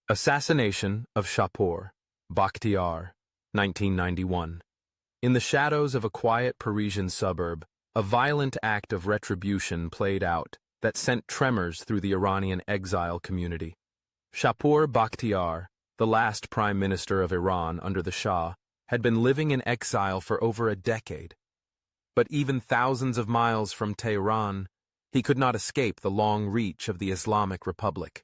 Assassination of Shapour, Bakhtiar, 1991. In the shadows of a quiet Parisian suburb, a violent act of retribution played out that sent tremors through the Iranian exile community. Shapour Bakhtiar, the last prime minister of Iran under the Shah, had been living in exile for over a decade. But even thousands of miles from Tehran, he could not escape the long reach of the Islamic Republic.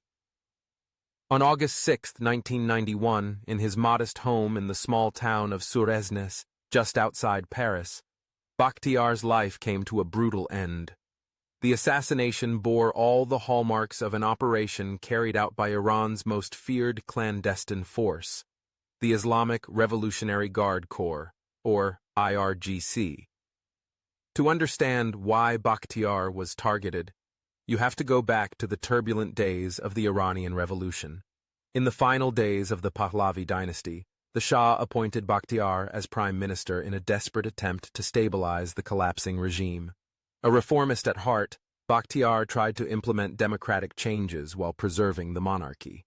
On August 6, 1991, in his modest home in the small town of Suresnes, just outside Paris, Bakhtiar's life came to a brutal end. The assassination bore all the hallmarks of an operation carried out by Iran's most feared clandestine force, the Islamic Revolutionary Guard Corps, or IRGC. To understand why Bakhtiar was targeted, you have to go back to the turbulent days of the Iranian Revolution. In the final days of the Pahlavi dynasty, the Shah appointed Bakhtiar as prime minister in a desperate attempt to stabilize the collapsing regime. A reformist at heart, Bakhtiar tried to implement democratic changes while preserving the monarchy.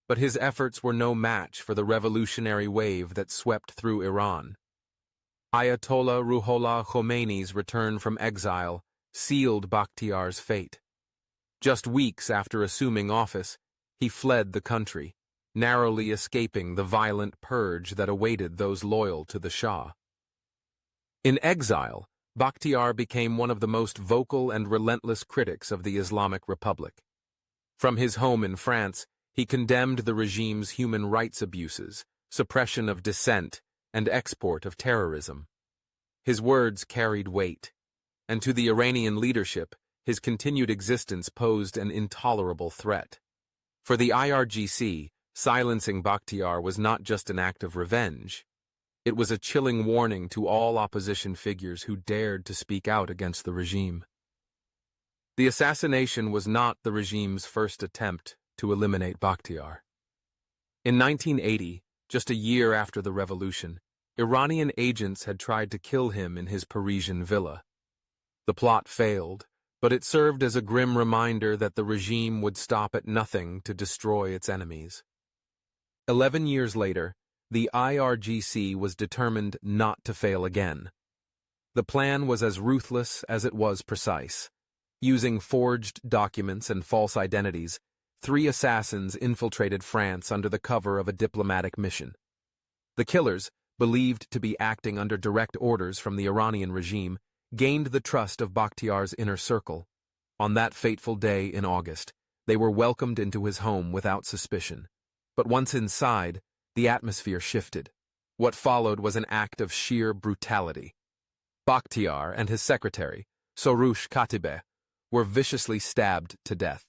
But his efforts were no match for the revolutionary wave that swept through Iran. Ayatollah Ruhollah Khomeini's return from exile sealed Bakhtiar's fate. Just weeks after assuming office, he fled the country, narrowly escaping the violent purge that awaited those loyal to the Shah. In exile, Bakhtiar became one of the most vocal and relentless critics of the Islamic Republic. From his home in France, he condemned the regime's human rights abuses, suppression of dissent, and export of terrorism. His words carried weight, and to the Iranian leadership, his continued existence posed an intolerable threat. For the IRGC, silencing Bakhtiar was not just an act of revenge. It was a chilling warning to all opposition figures who dared to speak out against the regime. The assassination was not the regime's first attempt to eliminate Bakhtiar. In 1980, just a year after the revolution, Iranian agents had tried to kill him in his Parisian villa. The plot failed, but it served as a grim reminder that the regime would stop at nothing to destroy its enemies. 11 years later, the IRGC was determined not to fail again. The plan was as ruthless as it was precise. Using forged documents and false identities, 3 assassins infiltrated France under the cover of a diplomatic mission. The killers, believed to be acting under direct orders from the Iranian regime, gained the trust of Bakhtiar's inner circle. On that fateful day in August, they were welcomed into his home without suspicion. But once inside, the atmosphere shifted. What followed was an act of sheer brutality. Bakhtiar and his secretary, Soroush Katibeh, were viciously stabbed to death.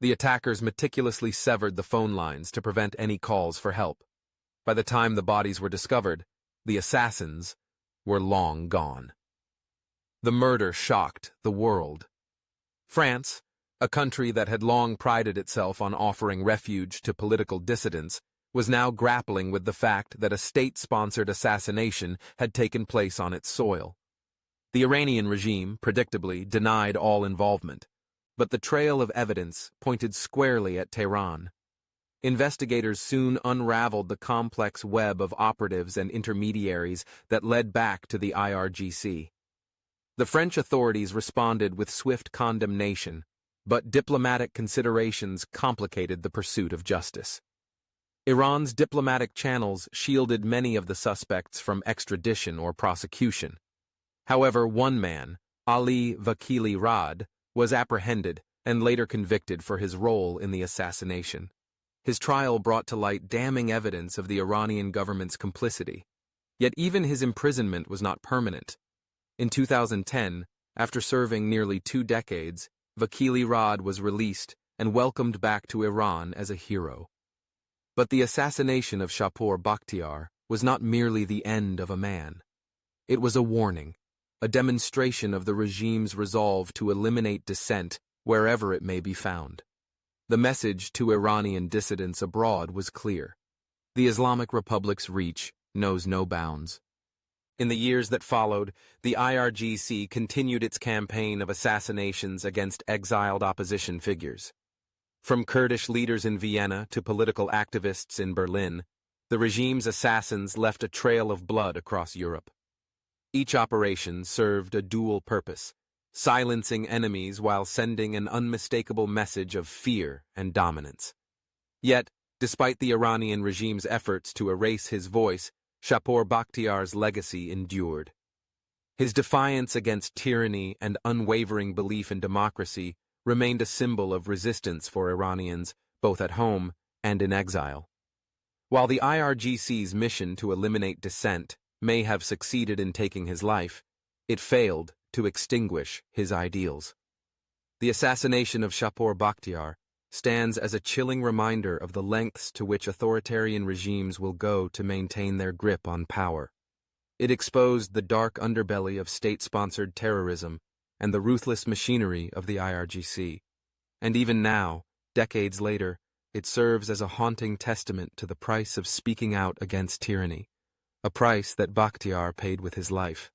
The attackers meticulously severed the phone lines to prevent any calls for help. By the time the bodies were discovered, the assassins were long gone. The murder shocked the world. France, a country that had long prided itself on offering refuge to political dissidents, was now grappling with the fact that a state-sponsored assassination had taken place on its soil. The Iranian regime, predictably, denied all involvement, but the trail of evidence pointed squarely at Tehran. Investigators soon unraveled the complex web of operatives and intermediaries that led back to the IRGC. The French authorities responded with swift condemnation, but diplomatic considerations complicated the pursuit of justice. Iran's diplomatic channels shielded many of the suspects from extradition or prosecution. However, one man, Ali Vakili Rad, was apprehended and later convicted for his role in the assassination. His trial brought to light damning evidence of the Iranian government's complicity. Yet even his imprisonment was not permanent. In 2010, after serving nearly 2 decades, Vakili Rad was released and welcomed back to Iran as a hero. But the assassination of Shapour Bakhtiar was not merely the end of a man. It was a warning, a demonstration of the regime's resolve to eliminate dissent wherever it may be found. The message to Iranian dissidents abroad was clear. The Islamic Republic's reach knows no bounds. In the years that followed, the IRGC continued its campaign of assassinations against exiled opposition figures. From Kurdish leaders in Vienna to political activists in Berlin, the regime's assassins left a trail of blood across Europe. Each operation served a dual purpose, silencing enemies while sending an unmistakable message of fear and dominance. Yet, despite the Iranian regime's efforts to erase his voice, Shapour Bakhtiar's legacy endured. His defiance against tyranny and unwavering belief in democracy remained a symbol of resistance for Iranians, both at home and in exile. While the IRGC's mission to eliminate dissent may have succeeded in taking his life, it failed to extinguish his ideals. The assassination of Shapour Bakhtiar stands as a chilling reminder of the lengths to which authoritarian regimes will go to maintain their grip on power. It exposed the dark underbelly of state-sponsored terrorism and the ruthless machinery of the IRGC. And even now, decades later, it serves as a haunting testament to the price of speaking out against tyranny, a price that Bakhtiar paid with his life.